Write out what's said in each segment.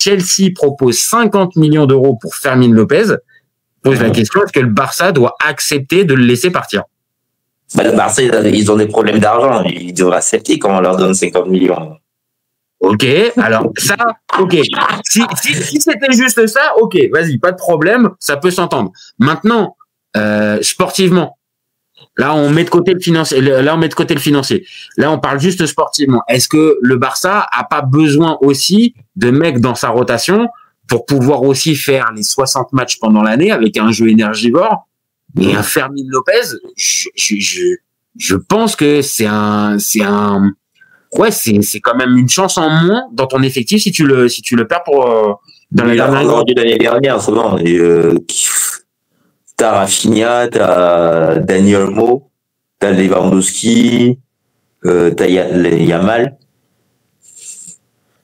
Chelsea propose 50 millions d'euros pour Fermin Lopez. Pose la question, est-ce que le Barça doit accepter de le laisser partir? Le Barça, ils ont des problèmes d'argent. Ils devraient accepter quand on leur donne 50 millions. Ok, alors ça, ok. Si c'était juste ça, ok, vas-y, pas de problème, ça peut s'entendre. Maintenant, sportivement, là on met de côté le financier. Là on parle juste sportivement. Est-ce que le Barça a pas besoin aussi de mecs dans sa rotation pour pouvoir aussi faire les 60 matchs pendant l'année avec un jeu énergivore? Et un Fermin Lopez, je pense que c'est quand même une chance en moins dans ton effectif si tu le perds pour dans la dernière année. L'année dernière, souvent. T'as Rafinha, t'as Daniel Olmo, t'as Lewandowski, t'as Yamal.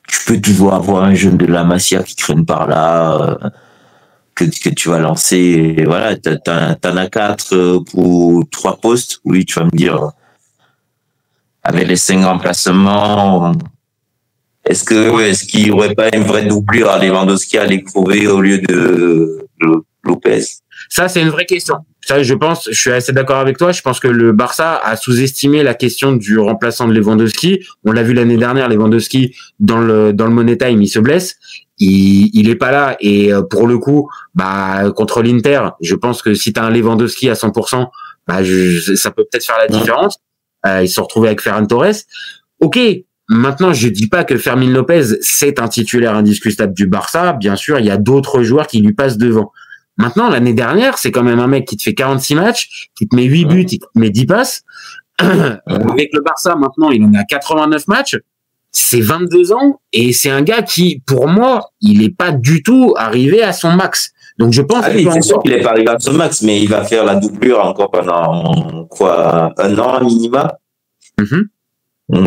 Tu peux toujours avoir un jeune de la Masia qui traîne par là, que tu vas lancer. Et voilà, t'en as 4 pour 3 postes. Oui, tu vas me dire, avec les 5 remplacements, est-ce qu'il n'y aurait pas une vraie doublure à Lewandowski à l'écrouver au lieu de Lopez? Ça, c'est une vraie question. Ça, je suis assez d'accord avec toi. Je pense que le Barça a sous-estimé la question du remplaçant de Lewandowski. On l'a vu l'année dernière, Lewandowski, dans le Money Time, il se blesse. Il est pas là. Et pour le coup, contre l'Inter, je pense que si tu as un Lewandowski à 100%, ça peut peut-être faire la différence. Ils se sont retrouvés avec Ferran Torres. Ok. Maintenant, je dis pas que Fermin Lopez, c'est un titulaire indiscutable du Barça. Bien sûr, il y a d'autres joueurs qui lui passent devant. Maintenant, l'année dernière, c'est quand même un mec qui te fait 46 matchs, qui te met 8 buts, qui te met 10 passes. Avec le Barça, maintenant, il en a 89 matchs. C'est 22 ans et c'est un gars qui, pour moi, il est pas du tout arrivé à son max. Donc, je pense c'est sûr qu'il est pas arrivé à son max, mais il va faire la doublure encore pendant, un an minima.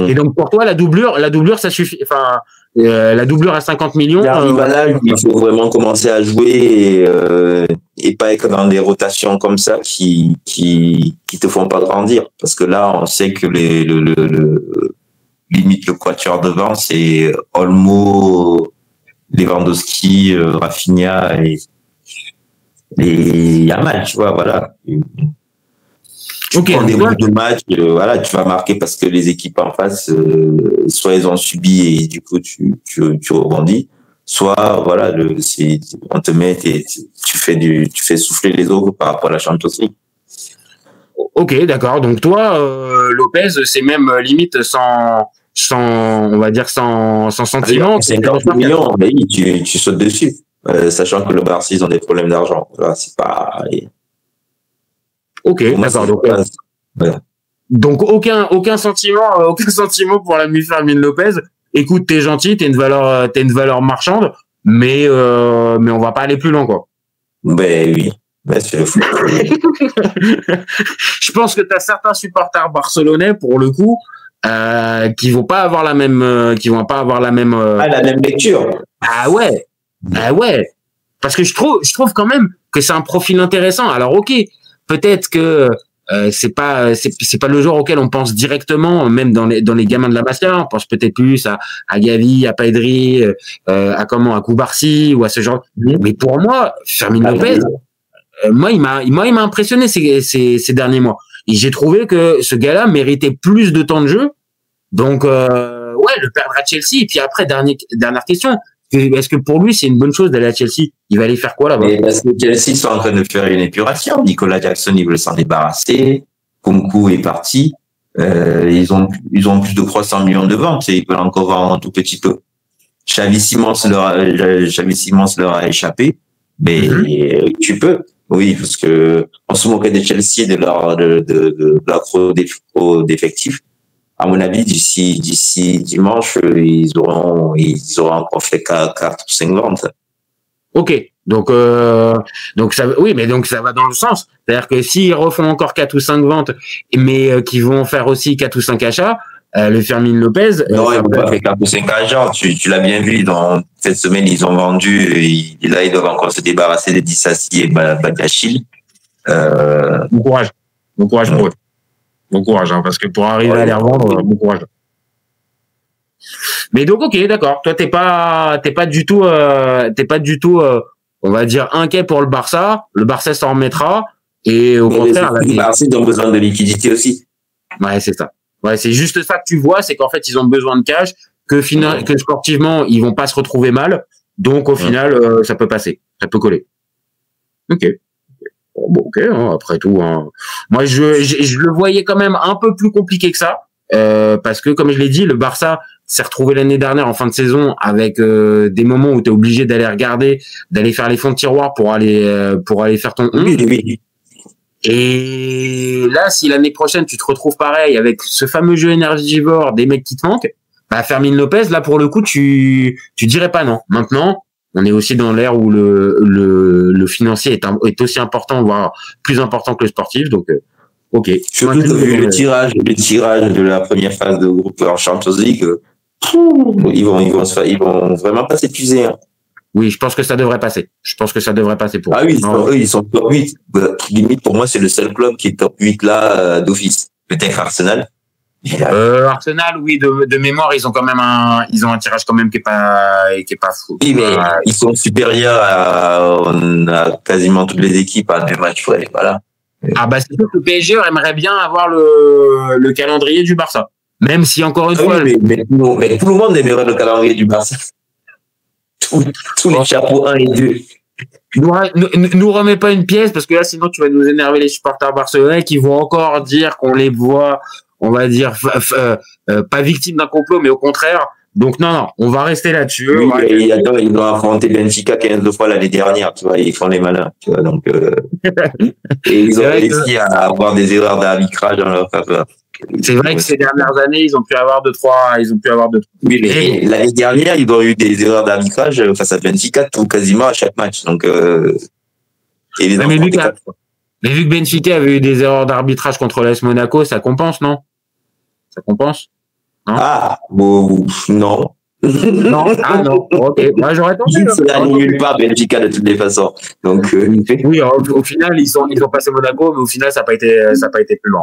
Et donc, pour toi, la doublure, ça suffit. Enfin, la doublure à 50 millions. Il faut vraiment commencer à jouer et pas être dans des rotations comme ça qui te font pas grandir. Parce que là, on sait que limite le quatuor devant, c'est Olmo, Lewandowski, Rafinha et Yamal, tu vois, voilà. Tu prends des bouts de match, tu vas marquer parce que les équipes en face, soit elles ont subi et du coup tu rebondis, soit on te met et tu fais souffler les autres par rapport à la Champions League. Ok, d'accord. Donc toi, Lopez, c'est même limite sans sentiment. 50 millions, mais tu sautes dessus, sachant que le Barça, ils ont des problèmes d'argent. Voilà, c'est pas. Ok, d'accord. Donc aucun sentiment pour l'ami Fermin Lopez. Écoute, t'es gentil, t'es une valeur marchande, mais on va pas aller plus loin, quoi. Ben oui. C'est le foot. Je pense que t'as certains supporters barcelonais, pour le coup, qui vont pas avoir la même la même lecture. Ah ouais. Parce que je trouve quand même que c'est un profil intéressant. Alors ok, peut-être que c'est pas le joueur auquel on pense directement, même dans les gamins de la Masia. On pense peut-être plus à Gavi, à Pedri, à Koubarsi ou à ce genre. Mais pour moi, Fermin Lopez, moi il m'a impressionné ces derniers mois. Et j'ai trouvé que ce gars-là méritait plus de temps de jeu. Donc le perdre à Chelsea. Et puis après, dernière question. Est-ce que pour lui, c'est une bonne chose d'aller à Chelsea? Il va aller faire quoi là-bas? Parce que Chelsea sont en train de faire une épuration. Nicolas Jackson, ils veulent s'en débarrasser. Kunku est parti. Ils ont plus de 300 millions de ventes et ils veulent encore vendre un tout petit peu. Xavi Simons leur a échappé. Mais tu peux. Oui, parce que on se moquait de Chelsea de leur gros d'effectifs. À mon avis, d'ici dimanche, ils auront encore fait 4 ou 5 ventes. Ok. Donc ça va dans le sens. C'est-à-dire que s'ils refont encore 4 ou 5 ventes, mais qu'ils vont faire aussi 4 ou 5 achats, le Fermin Lopez. Non, ils vont pas faire 4 ou 5 achats. Tu l'as bien vu, dans cette semaine, ils ont vendu, et là, ils doivent encore se débarrasser de Dissassi et Badiachil. Bon courage pour eux. Bon courage, parce que pour arriver à les revendre, bon courage. Mais donc, ok, d'accord. Toi, t'es pas du tout, on va dire, inquiet pour le Barça. Le Barça s'en remettra. Et au contraire, les Barça, ils ont besoin de liquidité aussi. Ouais, c'est ça. Ouais, c'est juste ça que tu vois, c'est qu'en fait, ils ont besoin de cash, que sportivement, ils vont pas se retrouver mal. Donc, au final, ça peut passer. Ça peut coller. Ok. Bon, ok, hein, après tout. Hein. Moi, je le voyais quand même un peu plus compliqué que ça. Parce que, comme je l'ai dit, le Barça s'est retrouvé l'année dernière en fin de saison avec des moments où tu es obligé d'aller regarder, d'aller faire les fonds de tiroir pour aller faire ton 11. Oui. Et là, si l'année prochaine, tu te retrouves pareil avec ce fameux jeu énergivore des mecs qui te manquent, bah, Fermin Lopez, là, pour le coup, tu dirais pas non. Maintenant, on est aussi dans l'ère où le financier est aussi important, voire plus important que le sportif. Donc, ok. Surtout le tirage de la première phase de groupe en Champions League, ils vont vraiment pas s'épuiser. Hein. Oui, je pense que ça devrait passer. Pour eux. Ah oui, ils sont top 8. Limite, pour moi, c'est le seul club qui est top 8 là, d'office. Peut-être Arsenal. Arsenal, oui, de mémoire, ils ont un tirage quand même qui est pas fou. Oui, mais ils sont supérieurs à quasiment toutes les équipes à 2 matchs. Ouais, voilà. Ah bah c'est sûr que le PSG aimerait bien avoir le calendrier du Barça. Même si encore une fois. Mais tout le monde aimerait le calendrier du Barça. Tous les chapeaux 1 et 2. Nous remets pas une pièce parce que là sinon tu vas nous énerver les supporters barcelonais qui vont encore dire qu'on les voit, on va dire pas victimes d'un complot mais au contraire. Donc non, on va rester là-dessus. Oui, ils ont affronté Benfica 15 fois l'année dernière, tu vois, ils font les malins, tu vois, donc et ils ont réussi à avoir des erreurs d'arbitrage dans leur faveur. C'est vrai que ces dernières années, ils ont pu avoir deux, trois. Oui, mais l'année dernière, ils ont eu des erreurs d'arbitrage face à Benfica quasiment à chaque match. Donc, mais vu que Benfica avait eu des erreurs d'arbitrage contre l'AS Monaco, ça compense, non? Ça compense? Non? Ah, bon, non. Non, ah non, ok. Moi, j'aurais tenté. Ça n'annule pas Benfica de toutes les façons. Donc, oui, au final, ils ont passé Monaco, mais au final, ça n'a pas été plus loin.